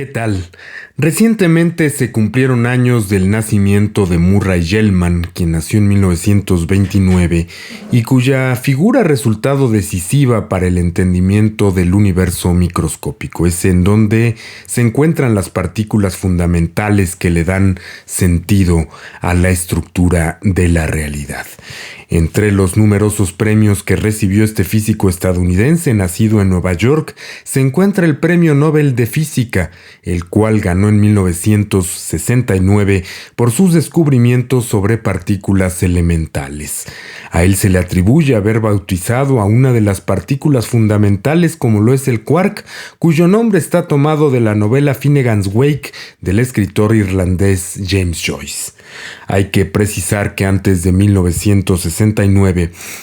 ¿Qué tal? Recientemente se cumplieron años del nacimiento de Murray Gell-Mann, quien nació en 1929 y cuya figura ha resultado decisiva para el entendimiento del universo microscópico. Es en donde se encuentran las partículas fundamentales que le dan sentido a la estructura de la realidad. Entre los numerosos premios que recibió este físico estadounidense nacido en Nueva York, se encuentra el Premio Nobel de Física, el cual ganó en 1969 por sus descubrimientos sobre partículas elementales. A él se le atribuye haber bautizado a una de las partículas fundamentales como lo es el quark, cuyo nombre está tomado de la novela Finnegans Wake del escritor irlandés James Joyce. Hay que precisar que antes de 1969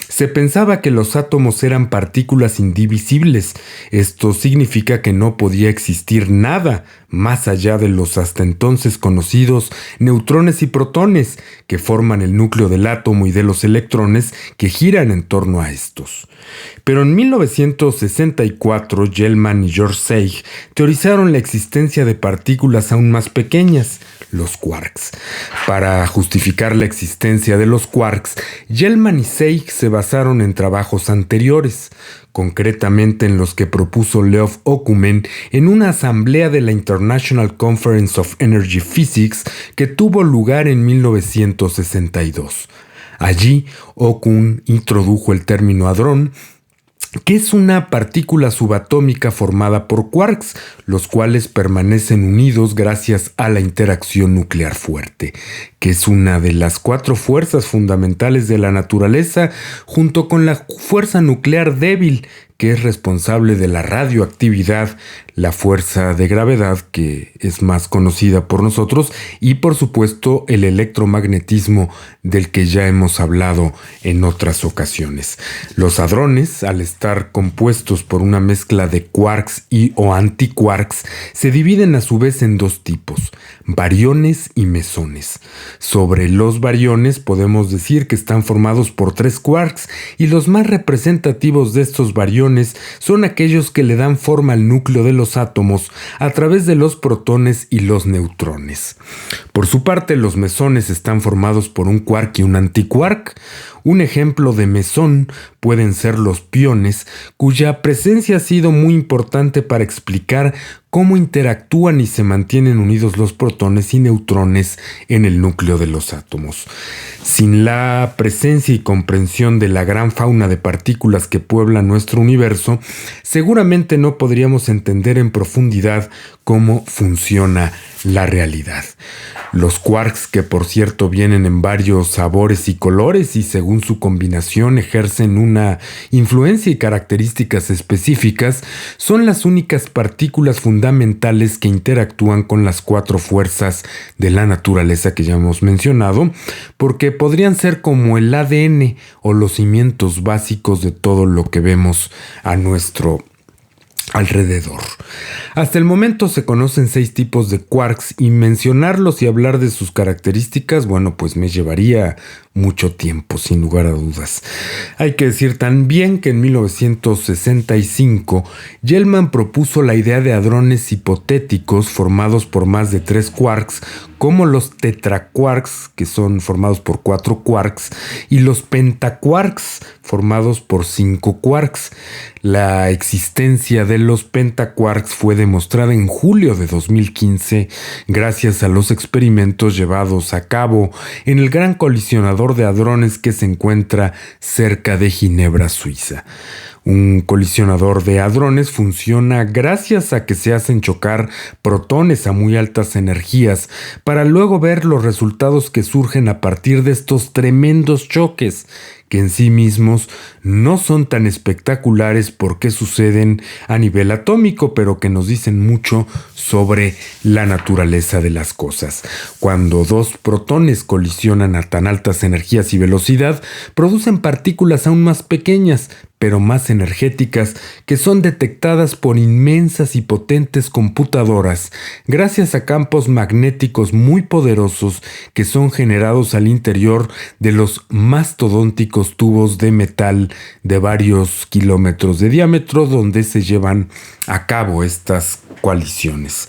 se pensaba que los átomos eran partículas indivisibles. Esto significa que no podía existir nada más allá de los hasta entonces conocidos neutrones y protones que forman el núcleo del átomo y de los electrones que giran en torno a estos. Pero en 1964 Gell-Mann y George Seig teorizaron la existencia de partículas aún más pequeñas, los quarks. Para justificar la existencia de los quarks, Gell-Mann y Seig se basaron en trabajos anteriores, concretamente en los que propuso Leof Okumen en una asamblea de la International Conference of Energy Physics que tuvo lugar en 1962. Allí, Okun introdujo el término hadrón, que es una partícula subatómica formada por quarks, los cuales permanecen unidos gracias a la interacción nuclear fuerte, que es una de las 4 fuerzas fundamentales de la naturaleza, junto con la fuerza nuclear débil, que es responsable de la radioactividad, la fuerza de gravedad, que es más conocida por nosotros, y por supuesto el electromagnetismo, del que ya hemos hablado en otras ocasiones. Los hadrones, al estar compuestos por una mezcla de quarks y o antiquarks, se dividen a su vez en 2 tipos, bariones y mesones. Sobre los bariones podemos decir que están formados por 3 quarks, y los más representativos de estos bariones son aquellos que le dan forma al núcleo de los átomos a través de los protones y los neutrones. Por su parte, los mesones están formados por un quark y un antiquark. Un ejemplo de mesón pueden ser los piones, cuya presencia ha sido muy importante para explicar cómo interactúan y se mantienen unidos los protones y neutrones en el núcleo de los átomos. Sin la presencia y comprensión de la gran fauna de partículas que pueblan nuestro universo, seguramente no podríamos entender en profundidad cómo funciona la realidad. Los quarks, que por cierto vienen en varios sabores y colores y según su combinación ejercen una influencia y características específicas, son las únicas partículas fundamentales que interactúan con las 4 fuerzas de la naturaleza que ya hemos mencionado, porque podrían ser como el ADN o los cimientos básicos de todo lo que vemos a nuestro alrededor. Hasta el momento se conocen 6 tipos de quarks y mencionarlos y hablar de sus características, pues me llevaría mucho tiempo, sin lugar a dudas. Hay que decir también que en 1965 Gell-Mann propuso la idea de hadrones hipotéticos formados por más de 3 quarks, como los tetraquarks, que son formados por 4 quarks, y los pentaquarks, formados por 5 quarks. La existencia de los pentaquarks fue demostrada en julio de 2015 gracias a los experimentos llevados a cabo en el Gran Colisionador de Hadrones que se encuentra cerca de Ginebra, Suiza. Un colisionador de hadrones funciona gracias a que se hacen chocar protones a muy altas energías para luego ver los resultados que surgen a partir de estos tremendos choques, que en sí mismos no son tan espectaculares porque suceden a nivel atómico, pero que nos dicen mucho sobre la naturaleza de las cosas. Cuando 2 protones colisionan a tan altas energías y velocidad, producen partículas aún más pequeñas, pero más energéticas, que son detectadas por inmensas y potentes computadoras, gracias a campos magnéticos muy poderosos que son generados al interior de los mastodónticos tubos de metal de varios kilómetros de diámetro donde se llevan a cabo estas coaliciones.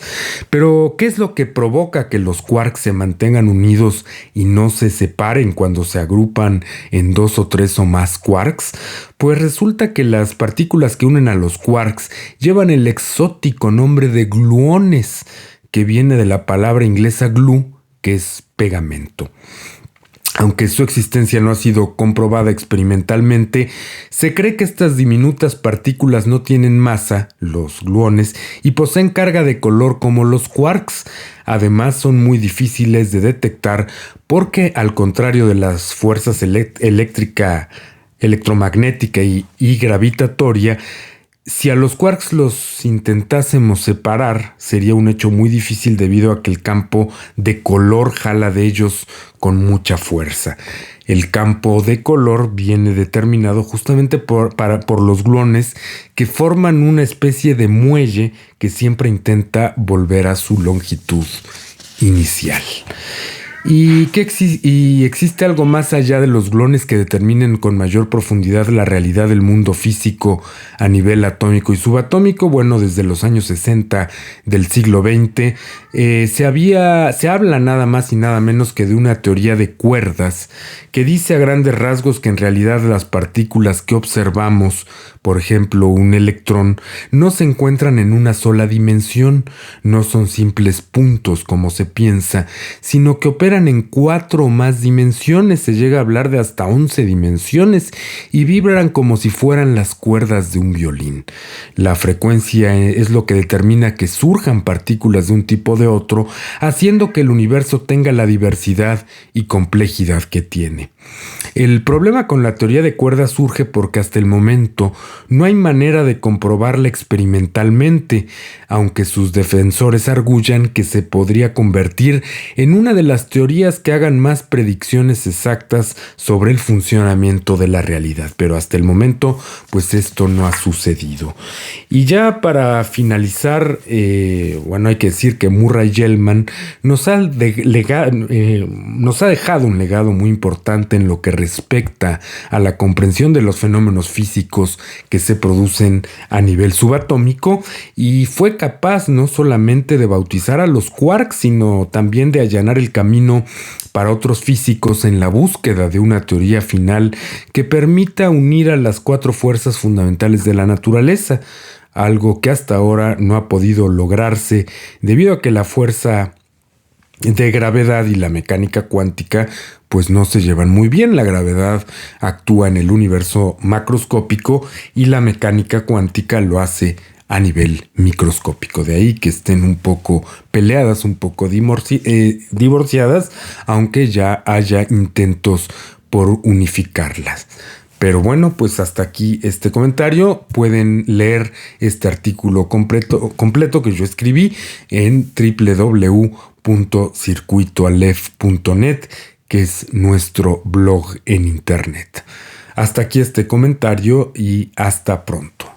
Pero, ¿qué es lo que provoca que los quarks se mantengan unidos y no se separen cuando se agrupan en 2 o 3 o más quarks? Pues resulta que las partículas que unen a los quarks llevan el exótico nombre de gluones, que viene de la palabra inglesa glue, que es pegamento. Aunque su existencia no ha sido comprobada experimentalmente, se cree que estas diminutas partículas no tienen masa, los gluones, y poseen carga de color como los quarks. Además, son muy difíciles de detectar porque, al contrario de las fuerzas electromagnética y gravitatoria, si a los quarks los intentásemos separar, sería un hecho muy difícil debido a que el campo de color jala de ellos con mucha fuerza. El campo de color viene determinado justamente por los gluones, que forman una especie de muelle que siempre intenta volver a su longitud inicial. ¿Y existe algo más allá de los gluones que determinen con mayor profundidad la realidad del mundo físico a nivel atómico y subatómico? Bueno, desde los años 60 del siglo XX se habla nada más y nada menos que de una teoría de cuerdas que dice a grandes rasgos que en realidad las partículas que observamos, por ejemplo un electrón, no se encuentran en una sola dimensión, no son simples puntos como se piensa, sino que operan en 4 o más dimensiones, se llega a hablar de hasta 11 dimensiones, y vibran como si fueran las cuerdas de un violín. La frecuencia es lo que determina que surjan partículas de un tipo o de otro, haciendo que el universo tenga la diversidad y complejidad que tiene. El problema con la teoría de cuerdas surge porque hasta el momento no hay manera de comprobarla experimentalmente, aunque sus defensores arguyan que se podría convertir en una de las teorías que hagan más predicciones exactas sobre el funcionamiento de la realidad. Pero hasta el momento, pues esto no ha sucedido. Y ya para finalizar, hay que decir que Murray Gell-Mann nos ha dejado un legado muy importante en lo que respecta a la comprensión de los fenómenos físicos que se producen a nivel subatómico, y fue capaz no solamente de bautizar a los quarks, sino también de allanar el camino para otros físicos en la búsqueda de una teoría final que permita unir a las 4 fuerzas fundamentales de la naturaleza, algo que hasta ahora no ha podido lograrse debido a que la fuerza de gravedad y la mecánica cuántica pues no se llevan muy bien. La gravedad actúa en el universo macroscópico y la mecánica cuántica lo hace a nivel microscópico. De ahí que estén un poco peleadas, un poco divorciadas, aunque ya haya intentos por unificarlas. Pero bueno, pues hasta aquí este comentario. Pueden leer este artículo completo que yo escribí en www.circuitoalef.net, que es nuestro blog en internet. Hasta aquí este comentario y hasta pronto.